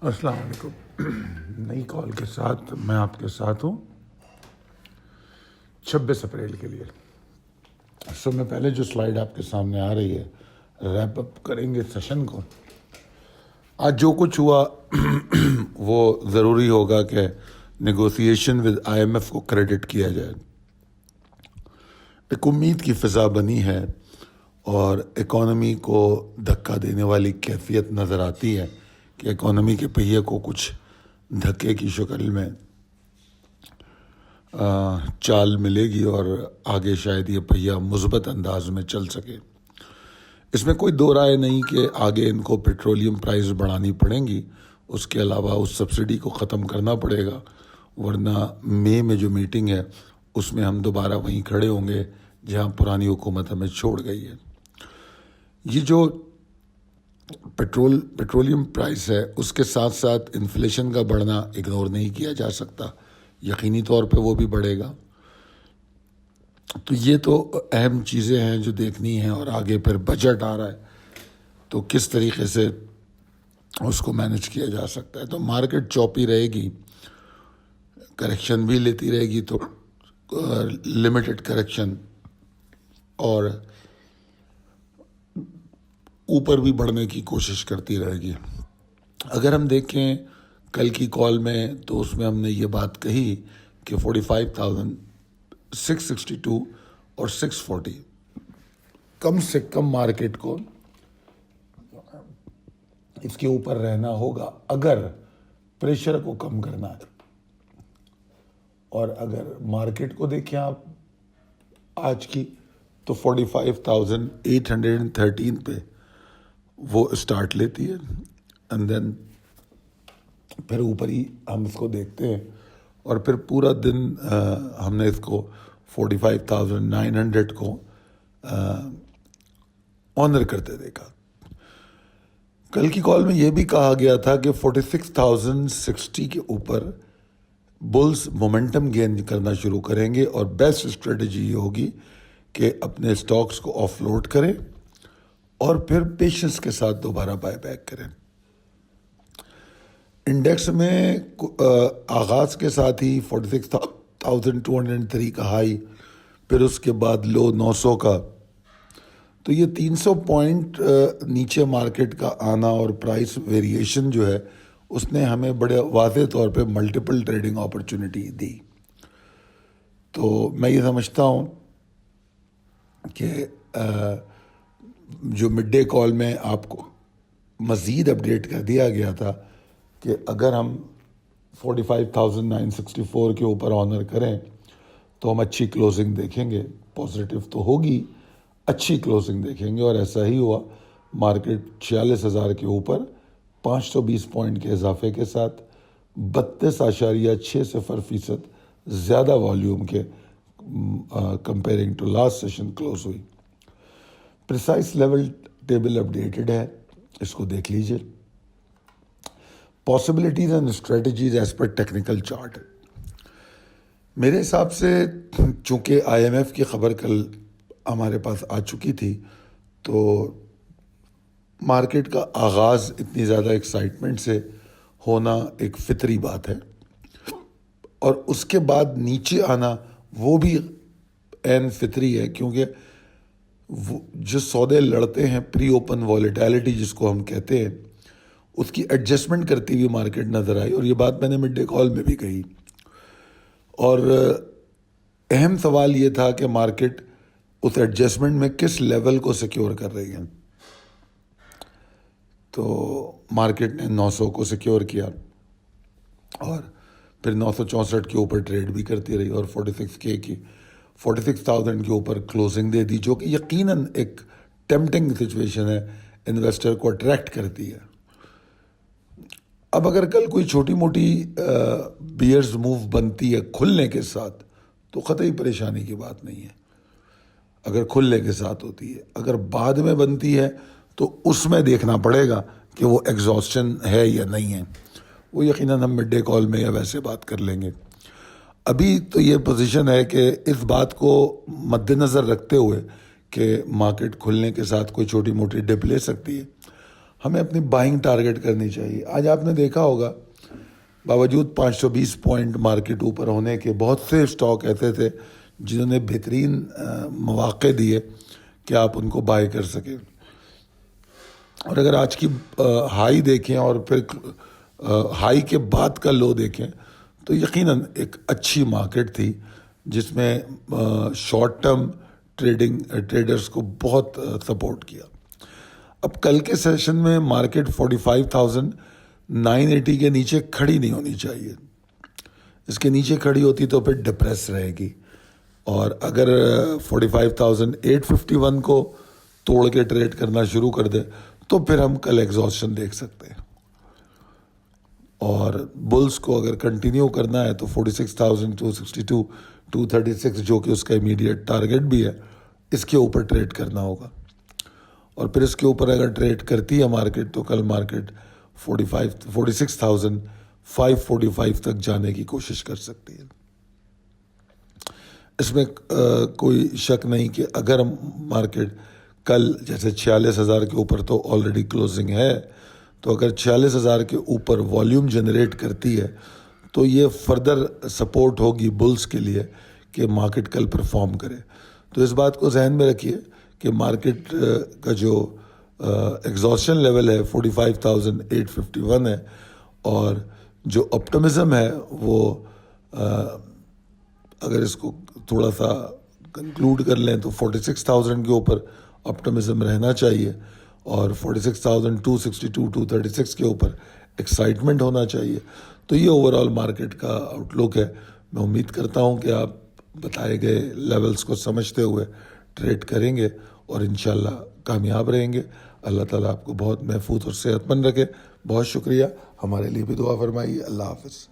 السلام علیکم. نئی کال کے ساتھ میں آپ کے ساتھ ہوں 26 اپریل کے لیے. میں پہلے جو سلائیڈ آپ کے سامنے آ رہی ہے ریپ اپ کریں گے سیشن کو. آج جو کچھ ہوا وہ ضروری ہوگا کہ نیگوسیشن ود IMF کو کریڈٹ کیا جائے. ایک امید کی فضا بنی ہے اور اکانومی کو دھکا دینے والی کیفیت نظر آتی ہے کہ اکانومی کے پہیے کو کچھ دھکے کی شکل میں چال ملے گی اور آگے شاید یہ پہیہ مثبت انداز میں چل سکے. اس میں کوئی دو رائے نہیں کہ آگے ان کو پیٹرولیم پرائز بڑھانی پڑیں گی. اس کے علاوہ اس سبسڈی کو ختم کرنا پڑے گا، ورنہ مئی میں جو میٹنگ ہے اس میں ہم دوبارہ وہیں کھڑے ہوں گے جہاں پرانی حکومت ہمیں چھوڑ گئی ہے. یہ جو پیٹرولیم پرائس ہے اس کے ساتھ ساتھ انفلیشن کا بڑھنا اگنور نہیں کیا جا سکتا، یقینی طور پہ وہ بھی بڑھے گا. تو یہ تو اہم چیزیں ہیں جو دیکھنی ہیں. اور آگے پھر بجٹ آ رہا ہے تو کس طریقے سے اس کو مینج کیا جا سکتا ہے. تو مارکیٹ چوپی رہے گی، کریکشن بھی لیتی رہے گی، تو لمیٹڈ کریکشن اور اوپر بھی بڑھنے کی کوشش کرتی رہے گی. اگر ہم دیکھیں کل کی کال میں تو اس میں ہم نے یہ بات کہی کہ 45,662 اور 640 کم سے کم مارکیٹ کو اس کے اوپر رہنا ہوگا اگر پریشر کو کم کرنا ہے. اور اگر مارکیٹ کو دیکھیں آپ آج کی تو 45,813 پہ وہ اسٹارٹ لیتی ہے اینڈ دین پھر اوپر ہی ہم اس کو دیکھتے ہیں اور پھر پورا دن ہم نے اس کو 45,900 کو آنر کرتے دیکھا. کل کی کال میں یہ بھی کہا گیا تھا کہ 46,060 کے اوپر بلز مومنٹم گین کرنا شروع کریں گے اور بیسٹ اسٹریٹجی یہ ہوگی کہ اپنے سٹاکس کو آف لوڈ کریں اور پھر پیشنس کے ساتھ دوبارہ بائی بیک کریں. انڈیکس میں آغاز کے ساتھ ہی 46,203 کا ہائی، پھر اس کے بعد لو 900 کا، تو یہ 300 پوائنٹ نیچے مارکیٹ کا آنا اور پرائس ویریشن جو ہے اس نے ہمیں بڑے واضح طور پہ ملٹیپل ٹریڈنگ اپرچونٹی دی. تو میں یہ سمجھتا ہوں کہ جو مڈ ڈے کال میں آپ کو مزید اپڈیٹ کر دیا گیا تھا کہ اگر ہم 45,964 کے اوپر آنر کریں تو ہم اچھی کلوزنگ دیکھیں گے. پازیٹیو تو ہوگی، اچھی کلوزنگ دیکھیں گے اور ایسا ہی ہوا. مارکیٹ 46,000 کے اوپر 520 پوائنٹ کے اضافے کے ساتھ 32.60% زیادہ والیوم کے comparing to last session close ہوئی. پریسائز لیول ٹیبل اپڈیٹڈ ہے، اس کو دیکھ لیجئے. Possibilities and strategies as per technical chart. میرے حساب سے چونکہ IMF کی خبر کل ہمارے پاس آ چکی تھی تو مارکیٹ کا آغاز اتنی زیادہ ایکسائٹمنٹ سے ہونا ایک فطری بات ہے اور اس کے بعد نیچے آنا وہ بھی عین فطری ہے، کیونکہ جو سودے لڑتے ہیں پری اوپن والیٹیلٹی جس کو ہم کہتے ہیں اس کی ایڈجسٹمنٹ کرتی ہوئی مارکیٹ نظر آئی. اور یہ بات میں نے مڈ ڈے کال میں بھی کہی اور اہم سوال یہ تھا کہ مارکیٹ اس ایڈجسٹمنٹ میں کس لیول کو سیکیور کر رہی ہے. تو مارکیٹ نے 900 کو سیکیور کیا اور پھر 964 کے اوپر ٹریڈ بھی کرتی رہی اور 46,000 کے اوپر کلوزنگ دے دی، جو کہ یقیناً ایک ٹیمپٹنگ سچویشن ہے، انویسٹر کو اٹریکٹ کرتی ہے. اب اگر کل کوئی چھوٹی موٹی بیئرز موو بنتی ہے کھلنے کے ساتھ تو قطعی پریشانی کی بات نہیں ہے اگر کھلنے کے ساتھ ہوتی ہے. اگر بعد میں بنتی ہے تو اس میں دیکھنا پڑے گا کہ وہ ایگزاسشن ہے یا نہیں ہے. وہ یقیناً ہم مڈ ڈے کال میں یا ویسے بات کر لیں گے. ابھی تو یہ پوزیشن ہے کہ اس بات کو مد نظر رکھتے ہوئے کہ مارکیٹ کھلنے کے ساتھ کوئی چھوٹی موٹی ڈپ لے سکتی ہے، ہمیں اپنی بائنگ ٹارگٹ کرنی چاہیے. آج آپ نے دیکھا ہوگا باوجود 520 پوائنٹ مارکیٹ اوپر ہونے کے بہت سے اسٹاک ایسے تھے جنہوں نے بہترین مواقع دیے کہ آپ ان کو بائی کر سکیں. اور اگر آج کی ہائی دیکھیں اور پھر ہائی کے بعد کا لو دیکھیں تو یقیناً ایک اچھی مارکیٹ تھی جس میں شارٹ ٹرم ٹریڈرز کو بہت سپورٹ کیا. اب کل کے سیشن میں مارکیٹ 45,980 کے نیچے کھڑی نہیں ہونی چاہیے. اس کے نیچے کھڑی ہوتی تو پھر ڈپریس رہے گی, اور اگر 45,851 کو توڑ کے ٹریڈ کرنا شروع کر دے تو پھر ہم کل ایگزاسشن دیکھ سکتے ہیں. اور بلز کو اگر کنٹینیو کرنا ہے تو 46,262 236 جو کہ اس کا امیڈیٹ ٹارگٹ بھی ہے, اس کے اوپر ٹریڈ کرنا ہوگا. اور پھر اس کے اوپر اگر ٹریڈ کرتی ہے مارکیٹ تو کل مارکیٹ 46,545 تک جانے کی کوشش کر سکتی ہے. اس میں کوئی شک نہیں کہ اگر مارکیٹ کل جیسے 46,000 کے اوپر تو آلریڈی کلوزنگ ہے, تو اگر 46,000 کے اوپر والیوم جنریٹ کرتی ہے تو یہ فردر سپورٹ ہوگی بلز کے لیے کہ مارکیٹ کل پرفارم کرے. تو اس بات کو ذہن میں رکھیے کہ مارکیٹ کا جو ایگزاسشن لیول ہے 45,851 ہے, اور جو آپٹمزم ہے وہ اگر اس کو تھوڑا سا کنکلوڈ کر لیں تو 46,000 کے اوپر آپٹمزم رہنا چاہیے, اور 46,262 236 کے اوپر ایکسائٹمنٹ ہونا چاہیے. تو یہ اوور آل مارکیٹ کا آؤٹ لک ہے. میں امید کرتا ہوں کہ آپ بتائے گئے لیولز کو سمجھتے ہوئے ٹریڈ کریں گے اور انشاءاللہ کامیاب رہیں گے. اللہ تعالیٰ آپ کو بہت محفوظ اور صحت مند رکھے. بہت شکریہ. ہمارے لیے بھی دعا فرمائیے. اللہ حافظ.